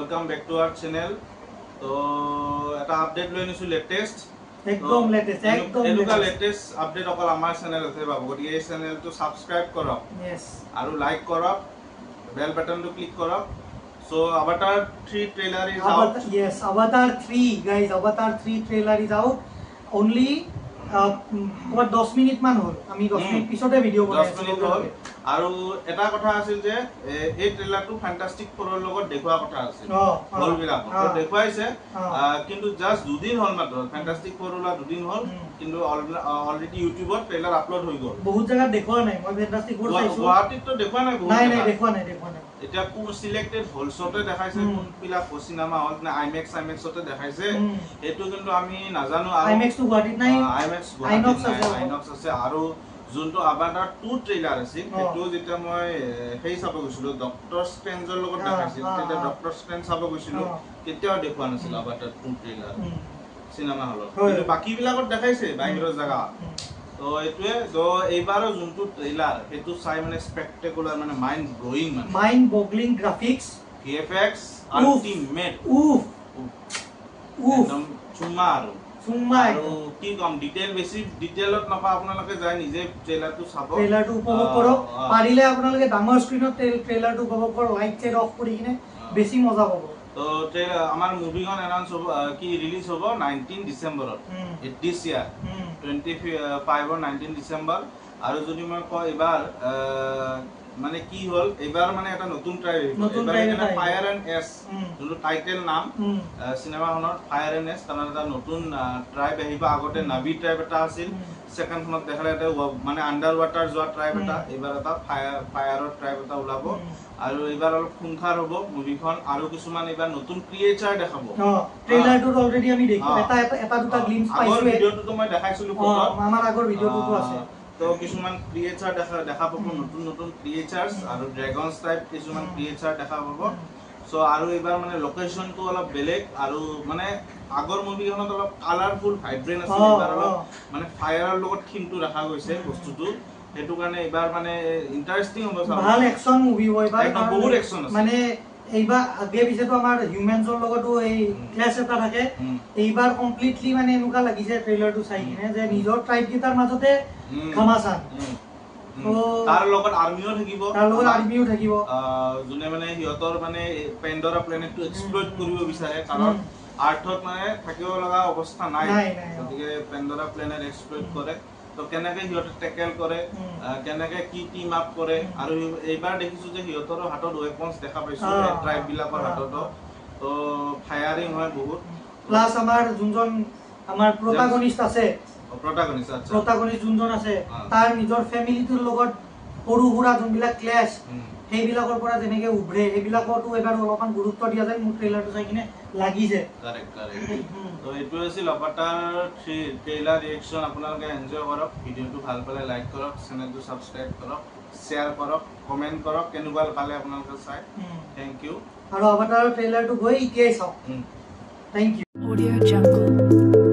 welcome back to our channel. So, এটা update লৈ নিছো লেটেস্ট একদম লেটেস্ট লেটেস্ট আপডেট অকল আমাৰ চেনেল আছে বাবু গতিকে এই চেনেলটো সাবস্ক্ৰাইব কৰক আৰু লাইক কৰক বেল বাটনটো ক্লিক কৰক So Avatar 3 trailer is out. Yes, Avatar 3 guys, Avatar 3 trailer is out. Only what 10 minute man hol. আমি 10 মিনিট পিছতে ভিডিও বনাইছো 10 মিনিট হল আৰু এটা কথা আছিল যে এই ট্ৰেইলাৰটো ফ্যান্টাস্টিক ফৰৰ লগত দেখুৱা কথা আছিল হল বিলাক তো দেখুৱাইছে কিন্তু জাস্ট দুদিন হল মাত্ৰ ফ্যান্টাস্টিক ফৰ ওলা দুদিন হল কিন্তু অলৰেডি ইউটিউবত ট্ৰেইলাৰ আপলোড হৈ গল বহুত জায়গা দেখুৱা নাই মই ফ্যান্টাস্টিক ফৰ চাইছো গুৱাহাটীত তো দেখুৱা নাই বহুত নাই দেখুৱা নাই এটা কোন সিলেক্টেড হলছতে দেখাইছে কোন পিলা সিনেমা হল না আইমেক্সতে দেখাইছে এটো কিন্তু আমি নাজানো আইমেক্স তো গুৱাহাটীত নাই আইনক্স আছে আৰু যোনটো আভাটাৰ 2 ট্ৰেইলাৰ আছিল এটো যেটা মই হেই চাব গৈছিলো ডক্টৰ স্ট্ৰেঞ্জৰ লগত দেখাইছিল তেতে ডক্টৰ স্ট্ৰেঞ্জ চাব গৈছিলো কেতিয়াও দেখুৱা নাছিল আভাটাৰ 2 ট্ৰেইলাৰ সিনেমা হলত কিন্তু বাকি বিলাকত দেখাইছে বাহিৰৰ জায়গা তো এটোৱে তো এইবাৰৰ যোনটো ট্ৰেইলাৰ হেতু চাই মানে স্পেক্টাকুলাৰ মানে মাইন্ড বগলিং গ্ৰাফিক্স ভিএফএক্স আল্টিমেট একদম চুমা আৰু কি কম ডিটেইল বেছি ডিটেইলত নপা আপোনালোকে যাই নিজে ট্ৰেইলাৰটো চাব ট্ৰেইলাৰটো উপভোগ কৰক পাৰিলে আপোনালোকে ডাঙৰ স্ক্ৰিনত ট্ৰেইলাৰটো উপভোগ কৰক লাইট চেট অফ কৰি কিনে বেছি মজা পাব তো আমাৰ মুভিখন এনাউন্স হ'ব কি ৰিলিজ হ'ব 19 ডিসেম্বৰত দিস ইয়াৰ 25 or 19 ডিসেম্বৰ আৰু যদি মই কয় এবাৰ মানে কি হল এবাৰ মানে এটা নতুন ট্ৰাই এবাৰ ফায়াৰ এন্ড এস যোনটো টাইটেল নাম সিনেমাখনৰ ফায়াৰ এন্ড এস তাৰ এটা নতুন ট্ৰাইব আহিব আগতে নাভি ট্ৰাইব এটা আছিল সেকেন্ড খনত দেখালে এটা মানে আন্ডাৰ ওয়াটাৰ যোৱা ট্ৰাইব এটা এবাৰ এটা ফায়াৰৰ ট্ৰাইব এটা ওলাব আৰু এবাৰ অলপ খুংখাৰ হ'ব মুভিখন আৰু কিছুমান এবাৰ নতুন ক্ৰিয়েচাৰ দেখাব ট্ৰেইলাৰটো অলৰেডি আমি দেখি এটা দুটা গ্লিম্পছ পাইছো ভিডিওটো মই দেখাইছিলো আমাৰ আগৰ ভিডিওটো আছে তো কিছুমান ক্ৰিয়েচাৰ দেখা পাব নতুন ক্ৰিয়েচাৰ্স আৰু ড্ৰাগনস টাইপ কিছুমান ক্ৰিয়েচাৰ দেখা পাব সো আৰু এবাৰ মানে লোকেশনটো অলপ বেলেগ আৰু মানে আগৰ মুভিখনত অলপ কালাৰফুল ভাইব্ৰেন্ট আছিল এবাৰ অলপ মানে ফায়াৰৰ লগত থিমটো ৰাখা গৈছে বস্তুটো হেতু কাৰণে এবাৰ মানে ইন্টাৰেষ্টিং হ'ব ভাল একচন মুভি হয় এবাৰ বহুত একচন আছে মানে এইবাৰ আগে পিছেতো আমাৰ হিউম্যানছৰ লগতো এই ক্লাছ এটা থাকে এইবাৰ কমপ্লিটলি মানে এনেকুৱা লাগিছে ট্ৰেইলাৰটো চাই কিনে যে নিজৰ ট্ৰাইব গিটাৰ মাজতে খামাছান তাৰ লগত আৰ্মিও থাকিব যোনে মানে হিয়তৰ মানে পেণ্ডৰা প্লেনেটটো এক্সপ্লইট কৰিব বিচাৰে কাৰণ আৰ্থত মানে থাকিব লগা অৱস্থা নাই গতিকে পেণ্ডৰা প্লেনেট এক্সপ্লইট কৰে তো কেনেকে হিয়তে টেকেল কৰে কেনেকে কি টিম আপ কৰে আৰু এইবাৰ দেখিছো যে হিয়তৰ হাতত ওয়েপনস দেখা পাইছো ট্ৰাইব বিলাকৰ হাতত তো ফায়াৰিং হয় বহুত প্লাস আমাৰ যোনজন আমাৰ প্ৰটাগনিষ্ট আছে প্ৰটাগনিষ্ট যোনজন আছে তাৰ নিজৰ ফ্যামিলিটোৰ লগত সৰু সুৰা যোনবিলাক ক্লাছ সেইবিলাকৰ পৰা যেনেকে উভৰে সেইবিলাকতো এবাৰ অলপমান গুৰুত্ব দিয়া যায় মোৰ ট্ৰেইলাৰটো চাই কিনে লাগিছে কাৰেক্ট তো এটো আছিল আভাটাৰ 3 ট্ৰেইলাৰ ৰিঅ্যাকচন আপোনালোকে এনজয় কৰক ভিডিওটো ভাল পালে লাইক কৰক চেনেলটো সাবস্ক্ৰাইব কৰক শেয়াৰ কৰক কমেন্ট কৰক কেনেকুৱা পালে আপোনালোকে চাই থ্যাংক ইউ আৰু আভাটাৰ ট্ৰেইলাৰটো গৈ ইতিয়াই চাওক থ্যাংক ইউ Audio Jungle